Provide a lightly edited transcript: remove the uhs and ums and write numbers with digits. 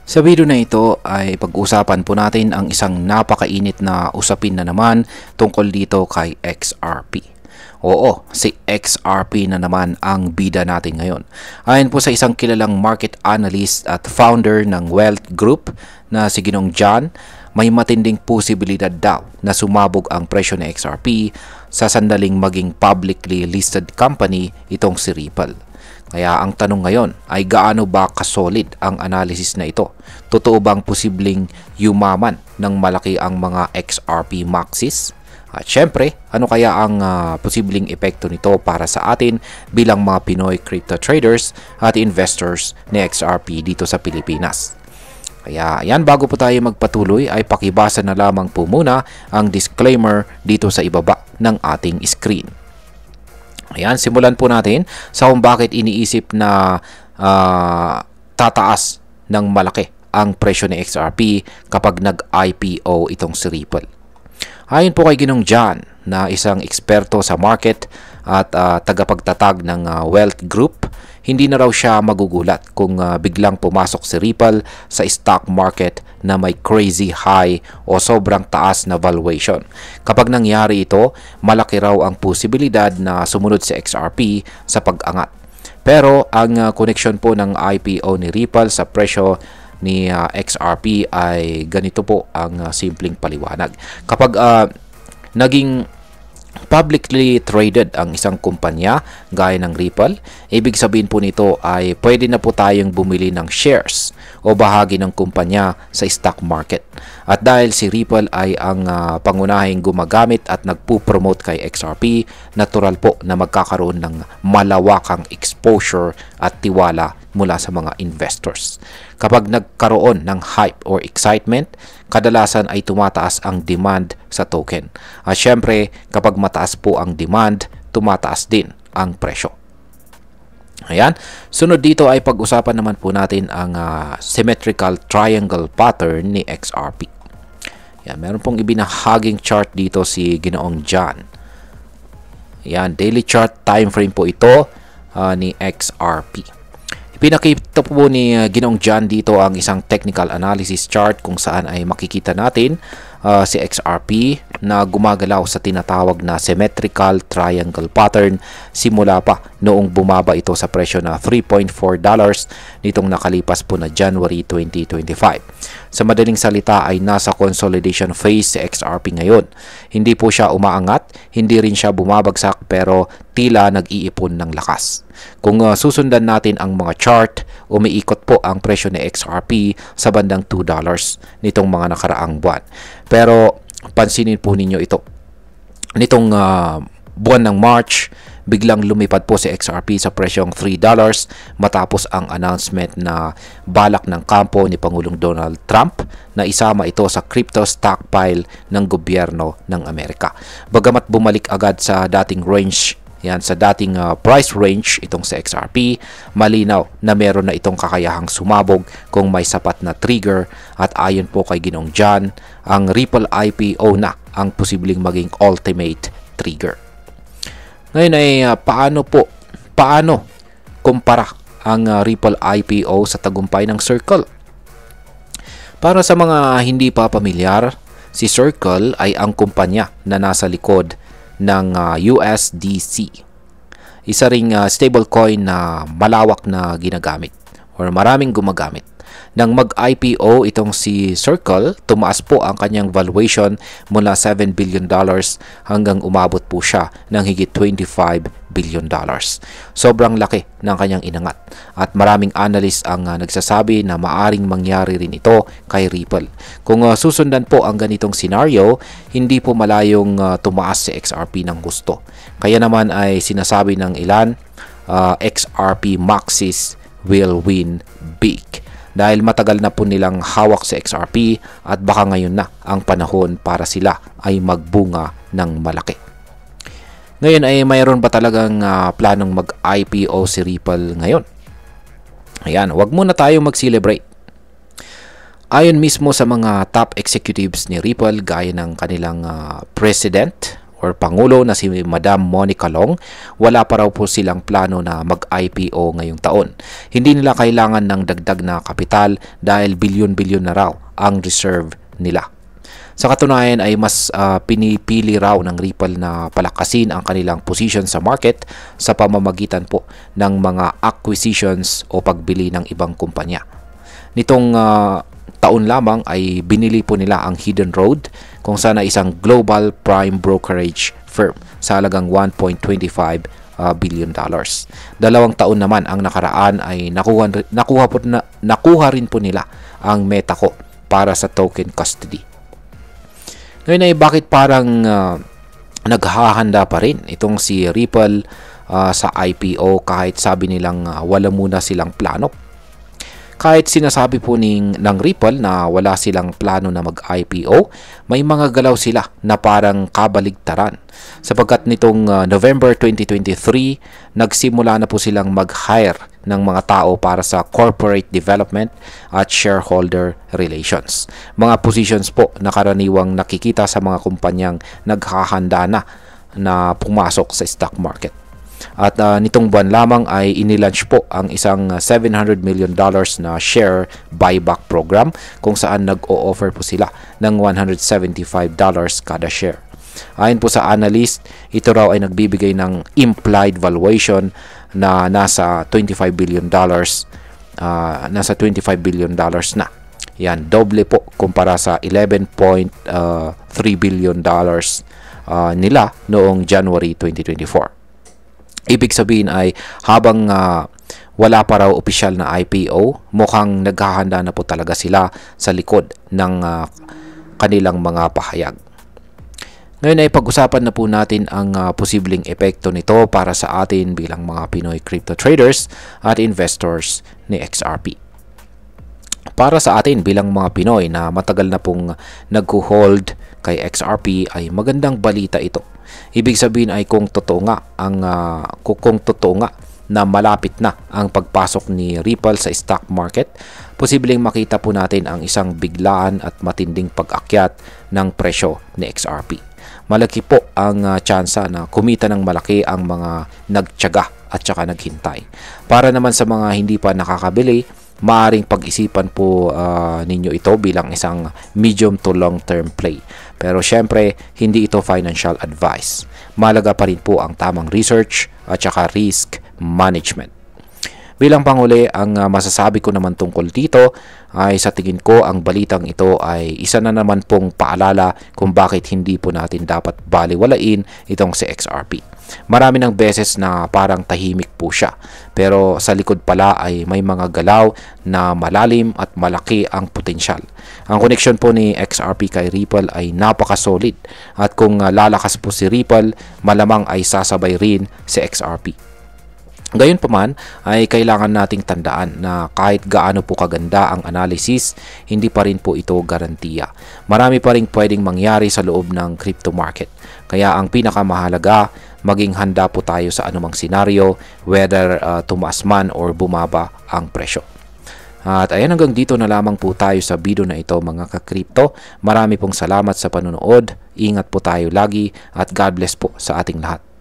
Sa video na ito ay pag-usapan po natin ang isang napakainit na usapin na naman tungkol dito kay XRP. Oo, si XRP na naman ang bida natin ngayon. Ayon po sa isang kilalang market analyst at founder ng Wealth Group na si Ginong John, may matinding posibilidad daw na sumabog ang presyo ng XRP sa sandaling maging publicly listed company itong si Ripple. Kaya ang tanong ngayon ay gaano ba kasolid ang analysis na ito? Totoo bang posibleng yumaman ng malaki ang mga XRP maxis? At syempre, ano kaya ang posibleng epekto nito para sa atin bilang mga Pinoy crypto traders at investors ni XRP dito sa Pilipinas? Kaya ayan, bago po tayo magpatuloy ay pakibasa na lamang po muna ang disclaimer dito sa ibaba ng ating screen. Ayan, simulan po natin sa kung bakit iniisip na tataas ng malaki ang presyo ng XRP kapag nag-IPO itong si Ripple. Ayon po kay Ginong John na isang eksperto sa market at tagapagtatag ng Wealth Group, hindi na raw siya magugulat kung biglang pumasok si Ripple sa stock market na may crazy high o sobrang taas na valuation. Kapag nangyari ito, malaki raw ang posibilidad na sumunod si XRP sa pag-angat. Pero ang connection po ng IPO ni Ripple sa presyo ni XRP ay ganito po ang simpleng paliwanag. Kapag naging publicly traded ang isang kumpanya gaya ng Ripple, ibig sabihin po nito ay pwede na po tayong bumili ng shares o bahagi ng kumpanya sa stock market. At dahil si Ripple ay ang pangunahing gumagamit at nagpo-promote kay XRP, natural po na magkakaroon ng malawakang exposure at tiwala mula sa mga investors. Kapag nagkaroon ng hype or excitement, kadalasan ay tumataas ang demand sa token. At syempre, kapag mataas po ang demand, tumataas din ang presyo. Ayan. Sunod dito ay pag-usapan naman po natin ang symmetrical triangle pattern ni XRP. Ayan, meron pong ibinahaging chart dito si Ginoong John. Ayan, daily chart time frame po ito ni XRP. Pinakita po ni Ginong John dito ang isang technical analysis chart kung saan ay makikita natin si XRP na gumagalaw sa tinatawag na symmetrical triangle pattern simula pa noong bumaba ito sa presyo na $3.4 nitong nakalipas po na January 2025. Sa madaling salita ay nasa consolidation phase si XRP ngayon. Hindi po siya umaangat, hindi rin siya bumabagsak pero tila nag-iipon ng lakas. Kung susundan natin ang mga chart, umiikot po ang presyo ni XRP sa bandang $2 nitong mga nakaraang buwan. Pero pansinin po ninyo ito. Nitong buwan ng March, biglang lumipad po si XRP sa presyong $3 matapos ang announcement na balak ng kampo ni Pangulong Donald Trump na isama ito sa crypto stockpile ng gobyerno ng Amerika. Bagamat bumalik agad sa dating range, sa dating price range itong sa XRP, malinaw na meron na itong kakayahang sumabog kung may sapat na trigger at ayon po kay Ginong John, ang Ripple IPO na ang posibleng maging ultimate trigger. Ngayon ay paano kumpara ang Ripple IPO sa tagumpay ng Circle? Para sa mga hindi pa pamilyar, si Circle ay ang kumpanya na nasa likod ng USDC. Isa ring stablecoin na malawak na ginagamit or maraming gumagamit. Nang mag-IPO itong si Circle, tumaas po ang kanyang valuation mula $7 billion hanggang umabot po siya ng higit $25 billion. Sobrang laki ng kanyang inangat at maraming analyst ang nagsasabi na maaring mangyari rin ito kay Ripple. Kung susundan po ang ganitong scenario, hindi po malayong tumaas si XRP ng gusto. Kaya naman ay sinasabi ng ilan, XRP maxis will win big. Dahil matagal na po nilang hawak sa XRP at baka ngayon na ang panahon para sila ay magbunga ng malaki. Ngayon ay mayroon ba talagang planong mag-IPO si Ripple ngayon? Ayan, wag muna tayo mag-celebrate. Ayon mismo sa mga top executives ni Ripple gaya ng kanilang president or Pangulo na si Madam Monica Long, wala pa raw po silang plano na mag-IPO ngayong taon. Hindi nila kailangan ng dagdag na kapital dahil bilyon-bilyon na raw ang reserve nila. Sa katunayan ay mas pinipili raw ng Ripple na palakasin ang kanilang position sa market sa pamamagitan po ng mga acquisitions o pagbili ng ibang kumpanya. Nitong taon lamang ay binili po nila ang Hidden Road kung saan ay isang global prime brokerage firm sa halagang $1.25 billion. 2 taon naman ang nakaraan ay nakuha rin po nila ang Metaco para sa token custody. Ngayon ay bakit parang naghahanda pa rin itong si Ripple sa IPO kahit sabi nilang wala muna silang plano? Kahit sinasabi po ng Ripple na wala silang plano na mag-IPO, may mga galaw sila na parang kabaligtaran. Sapagkat nitong November 2023, nagsimula na po silang mag-hire ng mga tao para sa corporate development at shareholder relations. Mga positions po na karaniwang nakikita sa mga kumpanyang naghahanda na pumasok sa stock market. At nitong buwan lamang ay inilaunch po ang isang $700 million na share buyback program kung saan nag-o-offer po sila ng $175 kada share. Ayon po sa analyst, ito raw ay nagbibigay ng implied valuation na nasa $25 billion. Nasa $25 billion na. Yan, doble po kumpara sa $11.3 billion nila noong January 2024. Ibig sabihin ay habang wala pa raw opisyal na IPO, mukhang naghahanda na po talaga sila sa likod ng kanilang mga pahayag. Ngayon ay pag-usapan na po natin ang posibleng epekto nito para sa atin bilang mga Pinoy crypto traders at investors ni XRP. Para sa atin bilang mga Pinoy na matagal na pong nag-hold kay XRP ay magandang balita ito. Ibig sabihin ay kung totoo nga na malapit na ang pagpasok ni Ripple sa stock market, posibleng makita po natin ang isang biglaan at matinding pag-akyat ng presyo ni XRP. Malaki po ang tsansa na kumita ng malaki ang mga nagtiyaga at saka naghintay. Para naman sa mga hindi pa nakakabili, maaring pag-isipan po ninyo ito bilang isang medium to long term play. Pero syempre, hindi ito financial advice. Mahalaga pa rin po ang tamang research at saka risk management. Bilang panghuli, ang masasabi ko naman tungkol dito ay sa tingin ko ang balitang ito ay isa na naman pong paalala kung bakit hindi po natin dapat baliwalain itong si XRP. Marami ng beses na parang tahimik po siya, pero sa likod pala ay may mga galaw na malalim at malaki ang potensyal. Ang koneksyon po ni XRP kay Ripple ay napaka-solid at kung lalakas po si Ripple, malamang ay sasabay rin si XRP. Gayunpaman ay kailangan nating tandaan na kahit gaano po kaganda ang analysis, hindi pa rin po ito garantiya. Marami pa rin pwedeng mangyari sa loob ng crypto market. Kaya ang pinakamahalaga, maging handa po tayo sa anumang senaryo, whether tumaas man or bumaba ang presyo. At ayan, hanggang dito na lamang po tayo sa video na ito mga ka-crypto. Marami pong salamat sa panonood. Ingat po tayo lagi at God bless po sa ating lahat.